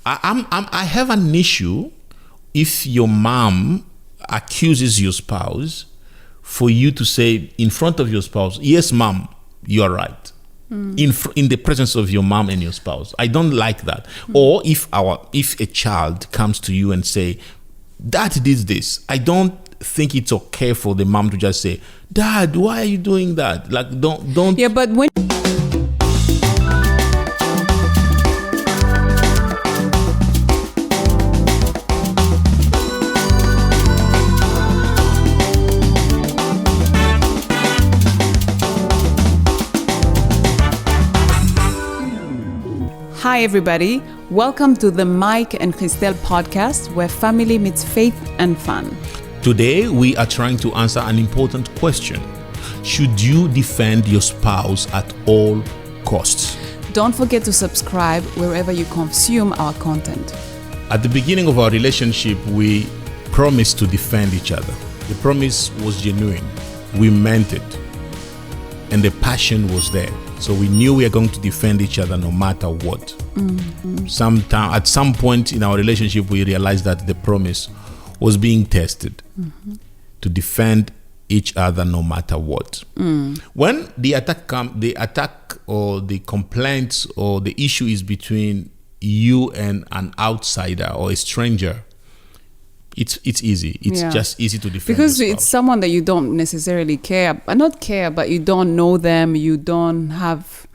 I have an issue if your mom accuses your spouse, for you to say in front of your spouse, yes, mom, you are right. In the presence of your mom and your spouse. I don't like that. Or if a child comes to you and say, Dad did this, I don't think it's okay for the mom to just say, Dad, why are you doing that? Like, don't. Yeah, but when... Hi everybody, welcome to the Mike and Christelle podcast where family meets faith and fun. Today we are trying to answer an important question. Should you defend your spouse at all costs? Don't forget to subscribe wherever you consume our content. At the beginning of our relationship, we promised to defend each other. The promise was genuine. We meant it. And the passion was there. So we knew we were going to defend each other no matter what. At some point in our relationship, we realized that the promise was being tested to defend each other no matter what. When the attack or the complaints or the issue is between you and an outsider or a stranger, it's easy. It's just easy to defend because yourself. It's someone that you don't necessarily but you don't know them. You don't have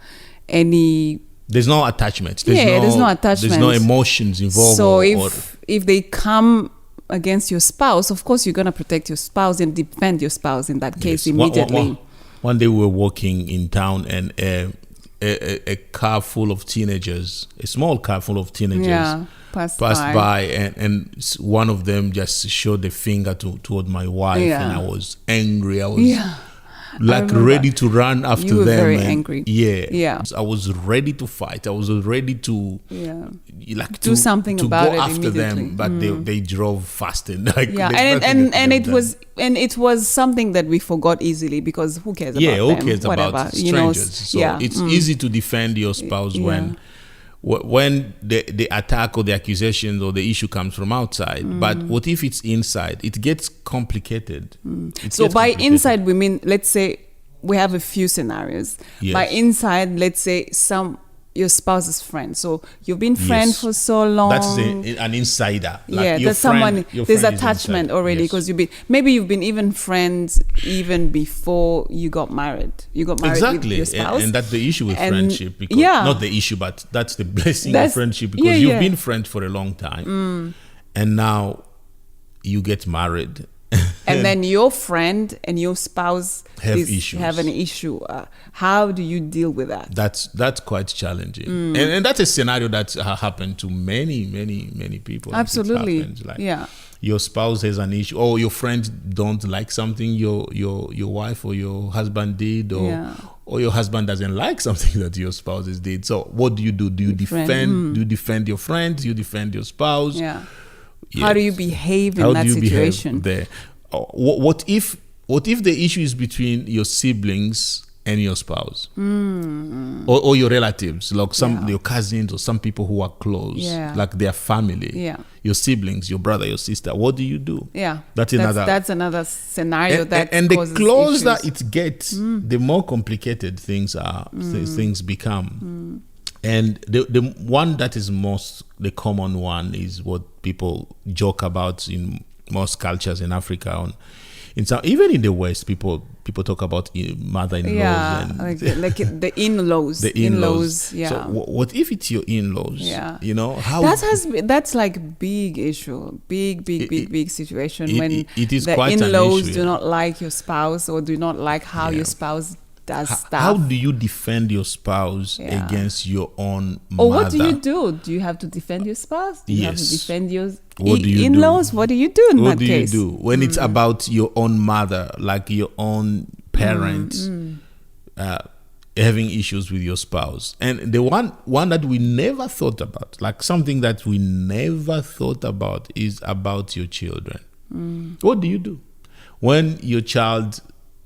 any. There's no attachment. There's no attachment. There's no emotions involved. So if they come against your spouse, of course you're gonna protect your spouse and defend your spouse in that case immediately. One day we were walking in town and a car full of teenagers, a small car full of teenagers. Passed by and one of them just showed the finger toward my wife, and I was angry. I was ready to run after them. You were very angry. Yeah. I was ready to fight. I was ready to do something about it after them, but they drove faster. It was something that we forgot easily because who cares about them? Who cares about strangers? So it's easy to defend your spouse when the attack or the accusation or the issue comes from outside. But what if it's inside? It gets complicated. Inside we mean, let's say we have a few scenarios. By inside, let's say your spouse's friend. So you've been friends for so long. That's an insider. There's someone. There's attachment already because you've been even friends even before you got married. You got married with your spouse, and that's the issue with friendship. Because, not the issue, but that's the blessing of friendship because you've been friends for a long time, and now you get married. And then your friend and your spouse have an issue. How do you deal with that? That's quite challenging, and that's a scenario that's happened to many people. Absolutely, your spouse has an issue, or your friends don't like something your wife or your husband did, or your husband doesn't like something that your spouses did. So what do you do? Do you defend? Do you defend your friends? Do you defend your spouse? Yes. How do you behave in that situation? There? What if the issue is between your siblings and your spouse, or your relatives, like your cousins or some people who are close, like their family, your siblings, your brother, your sister? What do you do? That's another scenario and the closer it gets, the more complicated things are. Things become. And the one that is the common one is what people joke about in most cultures in Africa. Even in the West, people talk about mother-in-laws. Like the in-laws. The in-laws. So what if it's your in-laws? You know how that's like big issue, big situation when it is the quite in-laws an issue, do not like your spouse or do not like how your spouse does stuff. How do you defend your spouse against your own mother? Or what do you do? Do you have to defend your spouse? Do you have to defend your in-laws? What do you do in that case? What do you do when it's about your own mother, like your own parent, having issues with your spouse? And the one that we never thought about, like something that we never thought about, is about your children. What do you do when your child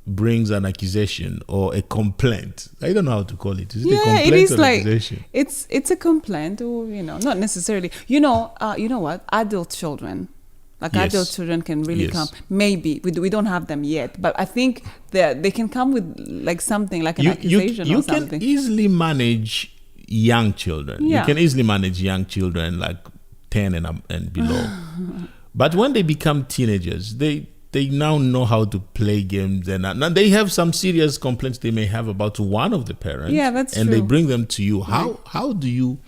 brings an accusation or a complaint, I don't know how to call it. Is it a Yeah, complaint it is or like accusation? it's a complaint, or not necessarily. You know what? Adult children, like Yes. adult children, can really Yes. come. Maybe we don't have them yet, but I think they can come with like something like an accusation you or something. can easily manage young children. Yeah. You can easily manage young children like 10 and below. But when they become teenagers, they now know how to play games, and now they have some serious complaints they may have about one of the parents. Yeah, that's and true. they bring them to you. How do you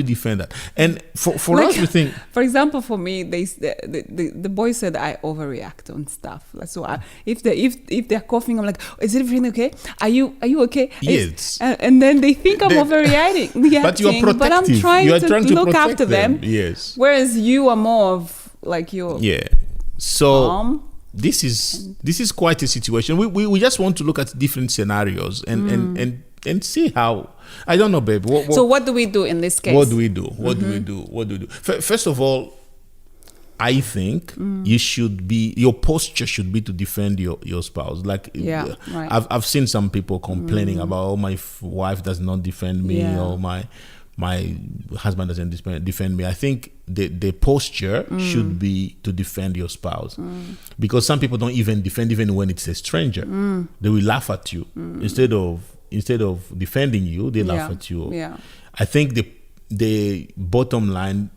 defend that? And for Like, us, we think, for example, for me, the boy said I overreact on stuff. Like, so if they're coughing, I'm like, is everything okay? Are you okay? Yes. And then they think I'm overreacting. but you are protective. But I'm trying you are to trying to look protect after them. Yes. Whereas you are more of like your Yeah. So mom. this is quite a situation. We just want to look at different scenarios and see how. I don't know, babe. So what do we do in this case? What do we do? What do we do? First of all, I think your posture should be to defend your spouse. Like, Yeah, right. I've seen some people complaining about, oh, my wife does not defend me, Yeah. or my husband doesn't defend me. I think the posture should be to defend your spouse, because some people don't even defend even when it's a stranger. They will laugh at you instead of defending you. They laugh at you. Yeah. I think the bottom line,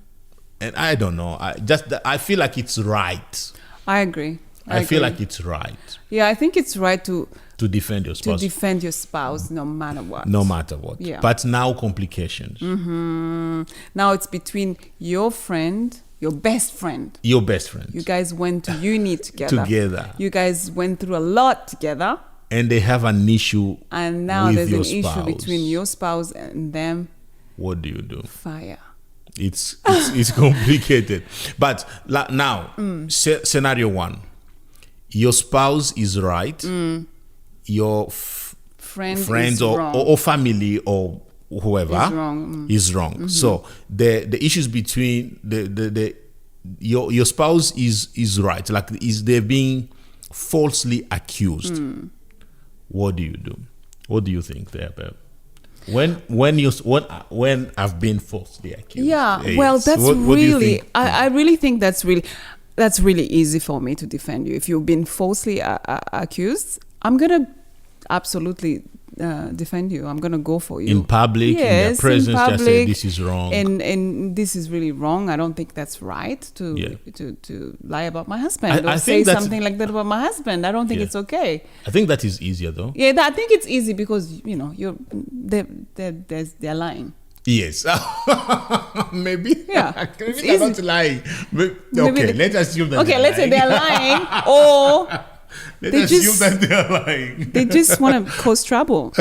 and I don't know, I feel like it's right. I agree. I feel like it's right Yeah, I think it's right to defend your spouse. to defend your spouse no matter what. No matter what. Yeah. But now complications. Now it's between your friend, your best friend. Your best friend. You guys went to uni together. Together. You guys went through a lot together. And they have an issue. And now with there's an your issue spouse. between your spouse and them. What do you do? Fire. It's complicated. But now, scenario one. Your spouse is right. Your friends is wrong. or family or whoever Is wrong. is wrong. So the issues between your spouse is right. Like, they're being falsely accused. What do you do? What do you think there, babe? When I've been falsely accused. Yeah, Yes. well, that's What do you really, think? I really think that's really easy for me to defend you. If you've been falsely accused, I'm going to absolutely defend you. I'm going to go for you. In public, in their presence, just say this is wrong. And this is really wrong. I don't think that's right to lie about my husband I or say think that's- something like that about my husband. I don't think it's okay. I think that is easier, though. Yeah, I think it's easy because, they're lying. Yes. Maybe. Yeah. Maybe they're not lying. Okay, let's assume that. Okay, let's say they're lying, or Let's assume that they're lying. they just want to cause trouble.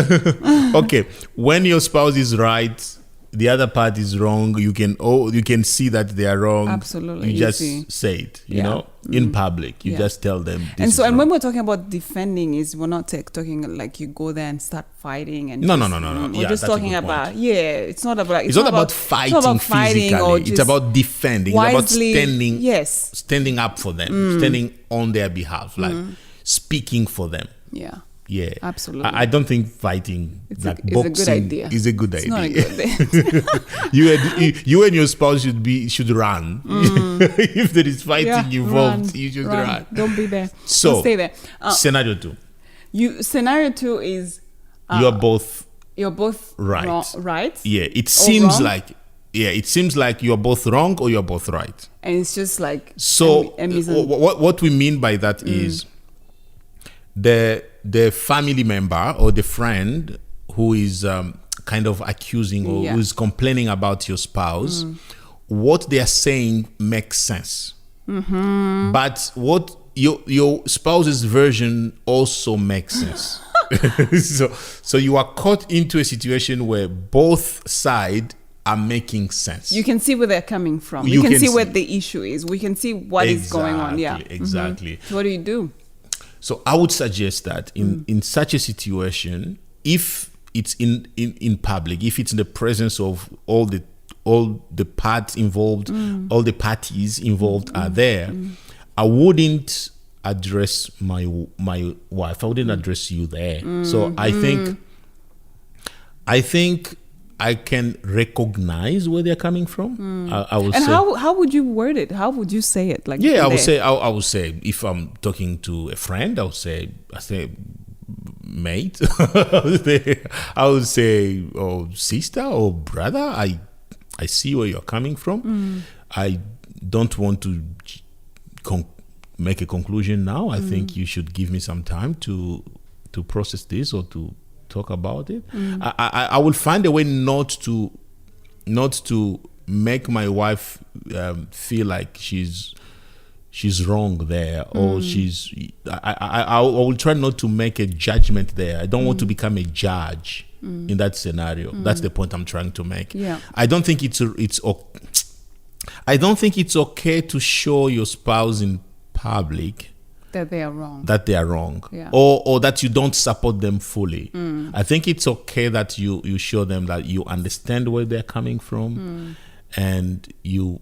Okay, when your spouse is right, the other part is wrong. You can see that they are wrong. Absolutely, You just easy. say it. You Yeah. know, in public, you Yeah. just tell them. This And so, is and wrong. when we're talking about defending, we're not talking like you go there and start fighting and No. We're Yeah, just that's a talking good about point. It's not about It's not about fighting physically. or It's just about defending. It's wisely, about standing. Yes. Standing up for them, standing on their behalf, like speaking for them. Yeah. Yeah, Absolutely. I don't think fighting It's like a boxing good idea. is a good It's idea. not a good idea. you and your spouse should run. If there is fighting involved, run, you should run. Don't be there. So Don't stay there. scenario two, Scenario 2 is you're both you're both right. right? Yeah, it seems wrong? like you're both wrong or you're both right. And it's just like So what we mean by that is the family member or the friend who is kind of accusing or who is complaining about your spouse, what they are saying makes sense. But what your spouse's version also makes sense. So you are caught into a situation where both sides are making sense. you can see where they're coming from. You We can can see see. where the issue is. We can see what is going on. Yeah. Exactly. So what do you do? So I would suggest that in such a situation, if it's in public, if it's in the presence of all the parts involved, all the parties involved are there, I wouldn't address my wife. I wouldn't address you there. So I think I can recognize where they're coming from. I would and say. how would you word it? How would you say it? Like I would say if I'm talking to a friend, I say mate. I would say sister or brother. I see where you're coming from. I don't want to make a conclusion now. I think you should give me some time to process this or to talk about it. I will find a way not to make my wife feel like she's wrong there, or I will try not to make a judgment there. I don't want to become a judge in that scenario. That's the point I'm trying to make. Yeah. I don't think it's okay to show your spouse in public that they are wrong. Yeah. Or that you don't support them fully. I think it's okay that you show them that you understand where they're coming from, and you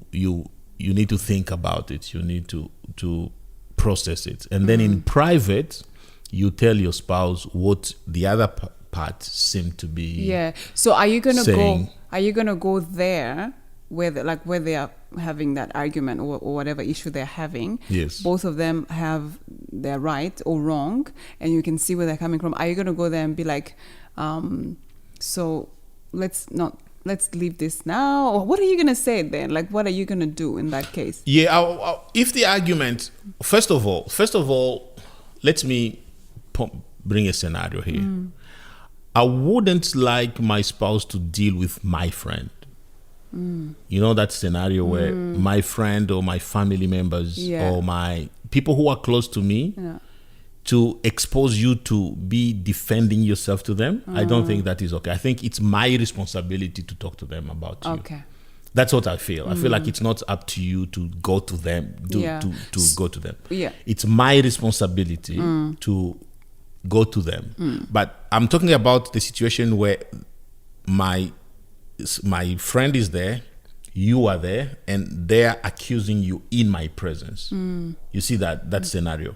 need to think about it. You need to process it, and then in private, you tell your spouse what the other part seemed to be. Yeah. So are you gonna saying. go there where they are having that argument or whatever issue they're having? Yes. Both of them have their right or wrong, and you can see where they're coming from. Are you gonna go there and be like, so let's leave this now? Or what are you gonna say then? Like, what are you gonna do in that case? Yeah. If the argument, first of all, let me bring a scenario here. I wouldn't like my spouse to deal with my friend. You know that scenario where my friend or my family members or my people who are close to me to expose you to be defending yourself to them. I don't think that is okay. I think it's my responsibility to talk to them about you. Okay. That's what I feel. I feel like it's not up to you to go to them, to go to them. Yeah. It's my responsibility to go to them. But I'm talking about the situation where my friend is there, you are there, and they're accusing you in my presence. You see that scenario.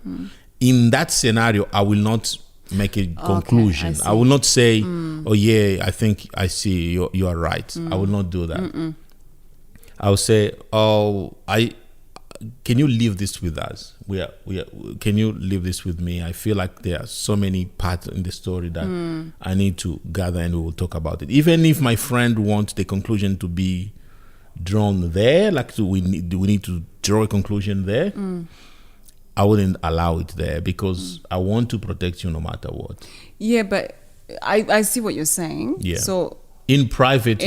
In that scenario, I will not make a conclusion. I will not say, oh yeah, I think I see you are right. I will not do that. I will say, can you leave this with us? Can you leave this with me? I feel like there are so many parts in the story that I need to gather, and we will talk about it. Even if my friend wants the conclusion to be drawn there, we need to draw a conclusion there, I wouldn't allow it there because I want to protect you no matter what. Yeah, but I see what you're saying. Yeah. So in private,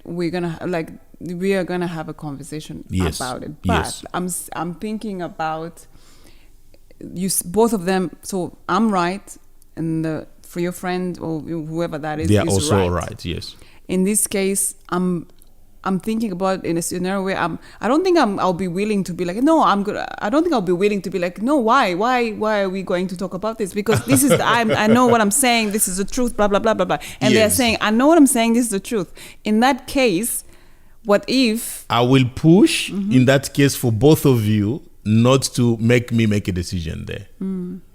we are gonna have a conversation about it. But I'm thinking about both of them. So I'm right, and for your friend or whoever that is, they are also right. Yes. In this case, I'm thinking about in a scenario where I don't think I'll be willing to be like, no, I'm good. I don't think I'll be willing to be like, no, why are we going to talk about this? Because this is I know what I'm saying. This is the truth. Blah blah blah blah blah. And they're saying, I know what I'm saying. This is the truth. In that case, what if I will push in that case for both of you not to make me make a decision there?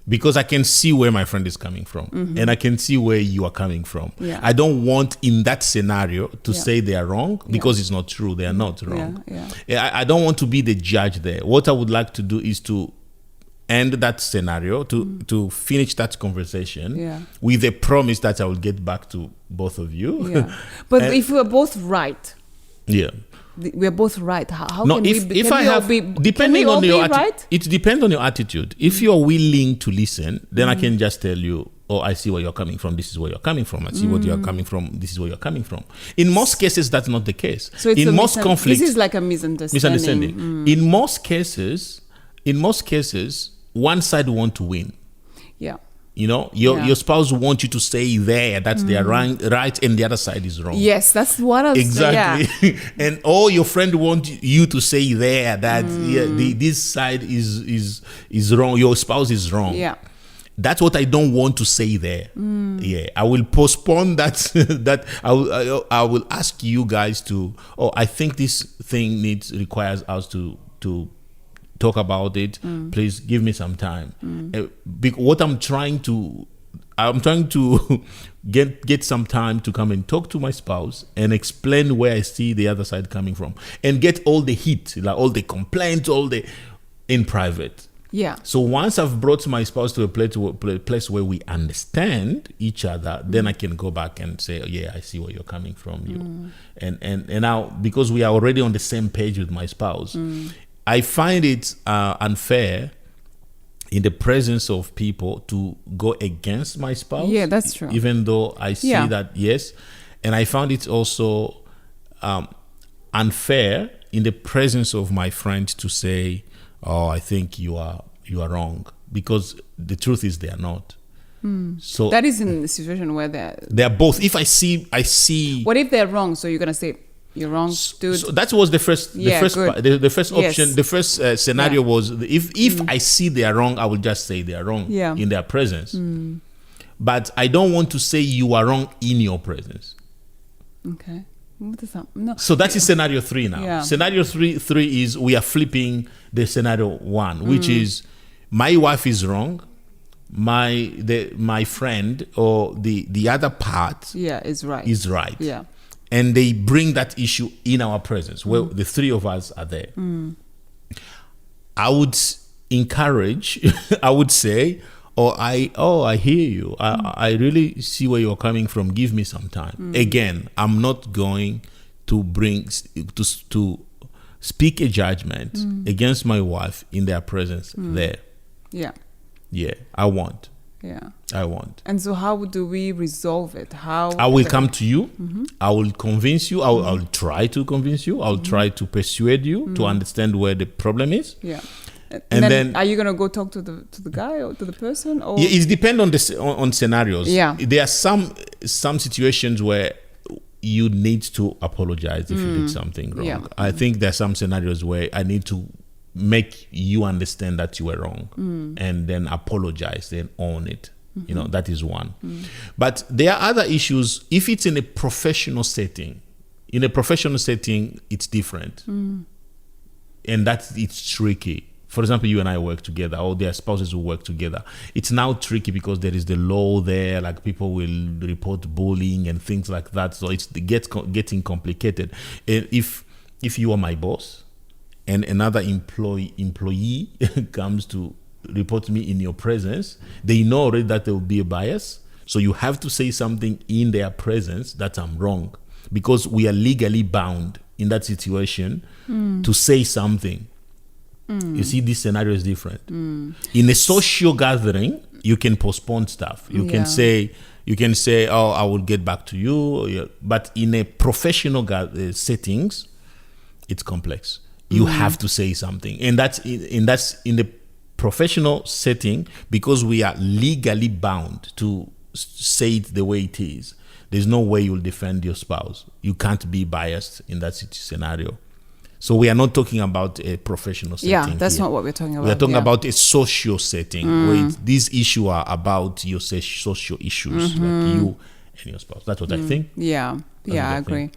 Because I can see where my friend is coming from, and I can see where you are coming from. Yeah. I don't want in that scenario to say they are wrong because it's not true. They are not wrong. I don't want to be the judge there. What I would like to do is to end that scenario, to finish that conversation with a promise that I will get back to both of you. Yeah. But if we're both right, we're both right. How no, can if we I have be, depending on your right? It depends on your attitude. If you are willing to listen, then I can just tell you, oh, I see where you're coming from. This is where you're coming from. I see what you're coming from. This is where you're coming from. In most cases, that's not the case. So it's in most conflicts, this is like a misunderstanding. In most cases, one side want to win. Yeah. You know, your spouse wants you to stay there. That's their right, and the other side is wrong. Yes, that's what I was exactly. Yeah. And your friend wants you to say there that this side is wrong. Your spouse is wrong. Yeah. That's what I don't want to say there. Yeah, I will postpone that. That I will ask you guys to. Oh, I think this thing requires us to talk about it. Please give me some time. What I'm trying to get some time to come and talk to my spouse and explain where I see the other side coming from, and get all the heat, like all the complaints, in private. Yeah. So once I've brought my spouse to a place where we understand each other, then I can go back and say, oh, yeah, I see where you're coming from. And now, because we are already on the same page with my spouse, I find it unfair in the presence of people to go against my spouse. Yeah, that's true. Even though I see that, yes. And I found it also unfair in the presence of my friend to say, oh, I think you are wrong, because the truth is they are not. So that is in a situation where they're both. If I see. What if they're wrong? So you're gonna say you're wrong, dude. So that was the first option. The first scenario was if I see they are wrong, I will just say they are wrong in their presence. But I don't want to say you are wrong in your presence. Okay. No. So that is scenario 3 now. Yeah. Scenario three is we are flipping the scenario 1, which is my wife is wrong, my friend or the other part is right. Yeah. And they bring that issue in our presence where the three of us are there. I would encourage, I would say, I hear you. I really see where you're coming from. Give me some time. Again, I'm not going to to speak a judgment against my wife in their presence there. Yeah. Yeah, I won't. Yeah. I won't. And so how do we resolve it? I will come to you. I will convince you. I will try to convince you. I'll try to persuade you to understand where the problem is. Yeah. And then are you gonna go talk to the guy or to the person? Or it depends on scenarios. Yeah. There are some situations where you need to apologize if you did something wrong. Yeah. I think there are some scenarios where I need to make you understand that you were wrong and then apologize and own it. That is one. But there are other issues. If it's in a professional setting, it's different. And it's tricky. For example, you and I work together, or their spouses will work together. It's now tricky because there is the law there, like people will report bullying and things like that. So it gets getting complicated. If you are my boss and another employee comes to report me in your presence, they know already that there will be a bias. So you have to say something in their presence that I'm wrong, because we are legally bound in that situation to say something. You see, this scenario is different. In a social gathering, you can postpone stuff. You can say, oh, I will get back to you. But in a professional settings, it's complex. You have to say something. And that's in the professional setting, because we are legally bound to say it the way it is. There's no way you'll defend your spouse. You can't be biased in that scenario. So we are not talking about a professional setting. Yeah, that's here. not what we're talking about. We are talking about a social setting where these issues are about your social issues, like you and your spouse. That's what I think. Yeah, I agree.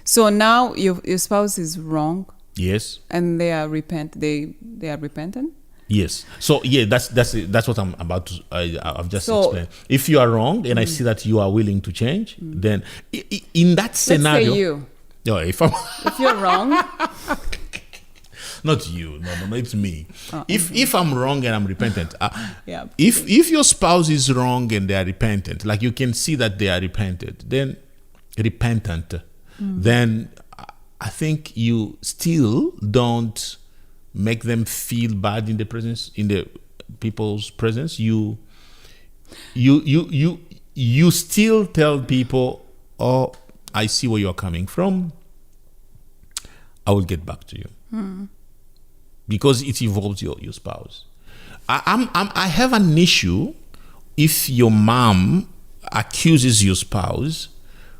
So now your spouse is wrong. Yes. And they are they are repentant. Yes. So that's what I'm about to. I've just explained. If you are wrong and I see that you are willing to change, then in that scenario, let's say you. No, if you're wrong, not you. No, it's me. If I'm wrong and I'm repentant, if your spouse is wrong and they are repentant, like you can see that they are repentant, then I think you still don't make them feel bad in the people's presence. You still tell people, oh, I see where you're coming from. I will get back to you. Because it involves your spouse. I have an issue if your mom accuses your spouse,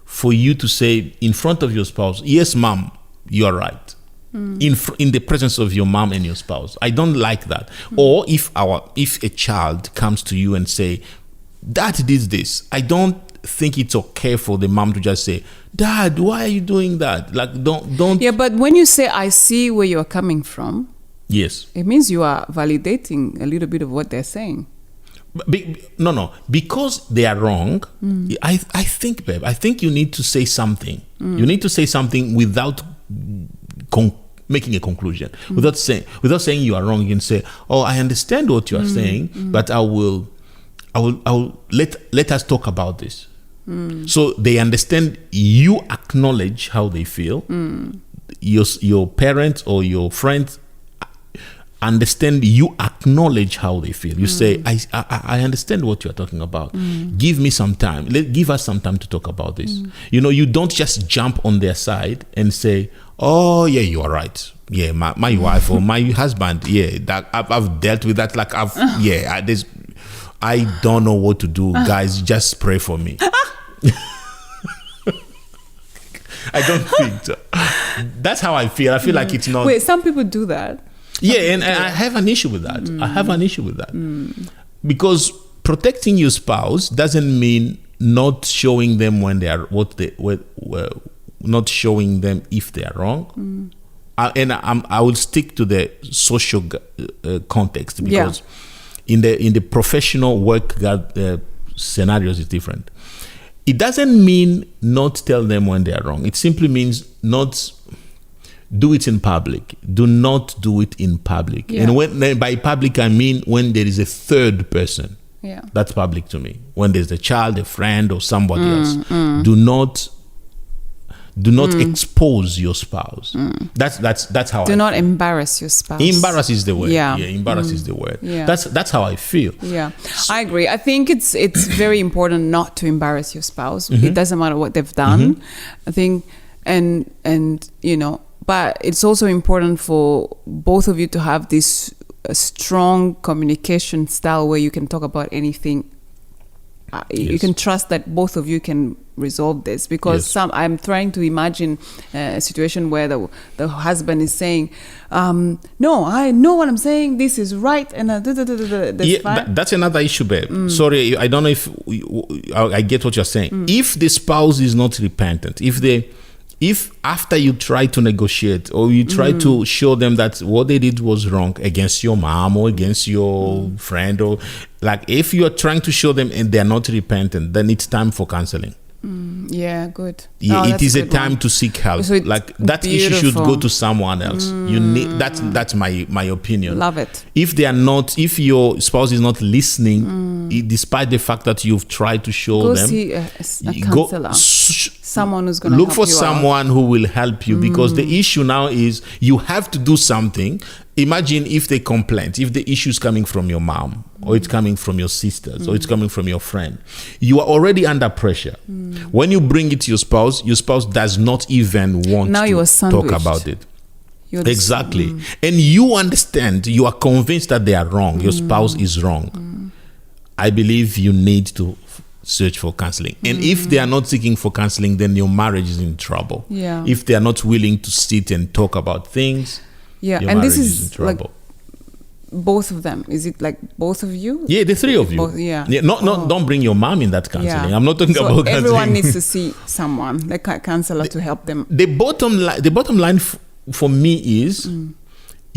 for you to say in front of your spouse, yes, mom, you are right. In the presence of your mom and your spouse. I don't like that. Or if a child comes to you and say, Dad did this, I don't think it's okay for the mom to just say, Dad, why are you doing that? Like, don't. Yeah, but when you say, I see where you're coming from, Yes. it means you are validating a little bit of what they're saying. No. Because they are wrong, I think, babe, I think you need to say something. You need to say something without making a conclusion. Without saying you are wrong, you can say, "Oh, I understand what you are saying, but I will let us talk about this." So they understand you acknowledge how they feel. Your parents or your friends understand you acknowledge how they feel. You say, I understand what you're talking about. Give me some time. Give us some time to talk about this. You don't just jump on their side and say, "Oh yeah, you are right. Yeah, my wife or my husband. Yeah, that I've dealt with that. Like I don't know what to do. Guys, just pray for me." I don't think so. That's how I feel. I feel like it's not. Wait, some people do that. And I have an issue with that. I have an issue with that. Because protecting your spouse doesn't mean not showing them when they are not showing them if they are wrong. I will stick to the social context, because in the professional work scenarios is different. It doesn't mean not tell them when they are wrong. It simply means not do it in public. Do not do it in public. Yeah. And by public, I mean when there is a third person. Yeah. That's public to me. When there's a child, a friend, or somebody else. Do not expose your spouse. That's how. Do not embarrass your spouse. Embarrass is the word. Yeah. Embarrass is the word. Yeah. That's how I feel. Yeah, I agree. I think it's very important not to embarrass your spouse. It doesn't matter what they've done. I think, and but it's also important for both of you to have this strong communication style where you can talk about anything. You can trust that both of you can resolve this, because I'm trying to imagine a situation where the husband is saying, "No, I know what I'm saying. This is right," and that's another issue, babe. Sorry, I don't know if I get what you're saying. If the spouse is not repentant, if after you try to negotiate or you try to show them that what they did was wrong against your mom or against your friend, or like if you are trying to show them and they're not repentant, then it's time for counseling. Yeah, good. Yeah, it is a time to seek help. So like that issue should go to someone else. You need that's my opinion. Love it. If your spouse is not listening, despite the fact that you've tried to show them, see a counselor. Someone who's going to look for someone who will help you, because the issue now is you have to do something. Imagine if they complain, if the issue is coming from your mom, or it's coming from your sisters, or it's coming from your friend. You are already under pressure. When you bring it to your spouse does not even want to talk about it. Exactly. And you understand, you are convinced that they are wrong. Your spouse is wrong. I believe you need to search for counseling. And if they are not seeking for counseling, then your marriage is in trouble. Yeah. If they are not willing to sit and talk about things, your and marriage this is in is trouble. like both of them. Is it like both of you? Yeah, the three of you. Both, Don't bring your mom in that counseling. I'm not talking about counseling. Everyone needs to see someone, like a counselor, to help them. The bottom line for me is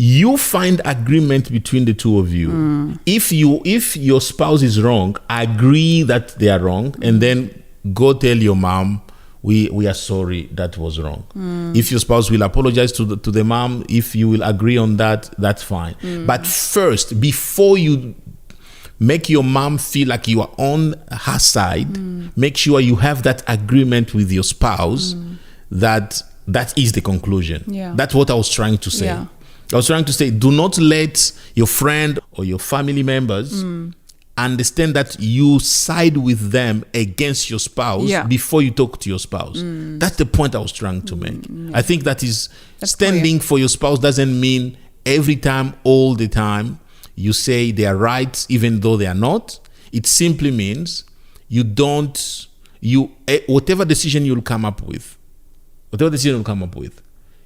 you find agreement between the two of you. If your spouse is wrong, agree that they are wrong, and then go tell your mom, we are sorry, that was wrong. If your spouse will apologize to the mom, if you will agree on that, that's fine. But first, before you make your mom feel like you are on her side, make sure you have that agreement with your spouse that is the conclusion. That's what I was trying to say. I was trying to say, do not let your friend or your family members understand that you side with them against your spouse before you talk to your spouse. That's the point I was trying to make. I think that's standing for your spouse doesn't mean every time, all the time, you say they are right even though they are not. It simply means whatever decision you'll come up with,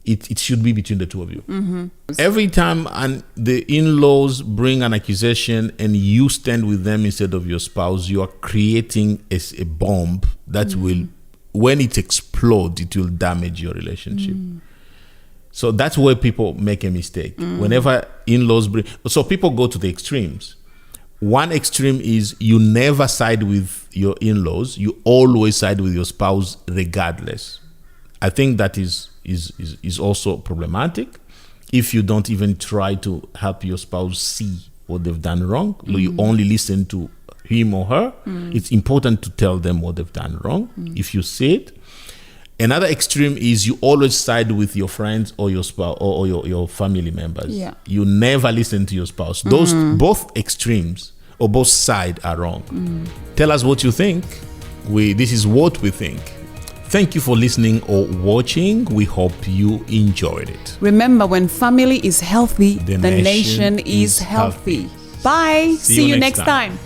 it should be between the two of you. Every time the in-laws bring an accusation and you stand with them instead of your spouse, you are creating a bomb that will, when it explodes, it will damage your relationship. So that's where people make a mistake. Whenever in-laws so people go to the extremes. One extreme is you never side with your in-laws. You always side with your spouse regardless. I think that is also problematic. If you don't even try to help your spouse see what they've done wrong, you only listen to him or her. It's important to tell them what they've done wrong if you see it. Another extreme is you always side with your friends or your spouse or your family members. Yeah. You never listen to your spouse. Those both extremes or both sides are wrong. Tell us what you think. This is what we think. Thank you for listening or watching. We hope you enjoyed it. Remember, when family is healthy, The the nation nation is is healthy. healthy. Bye. See you next time. time.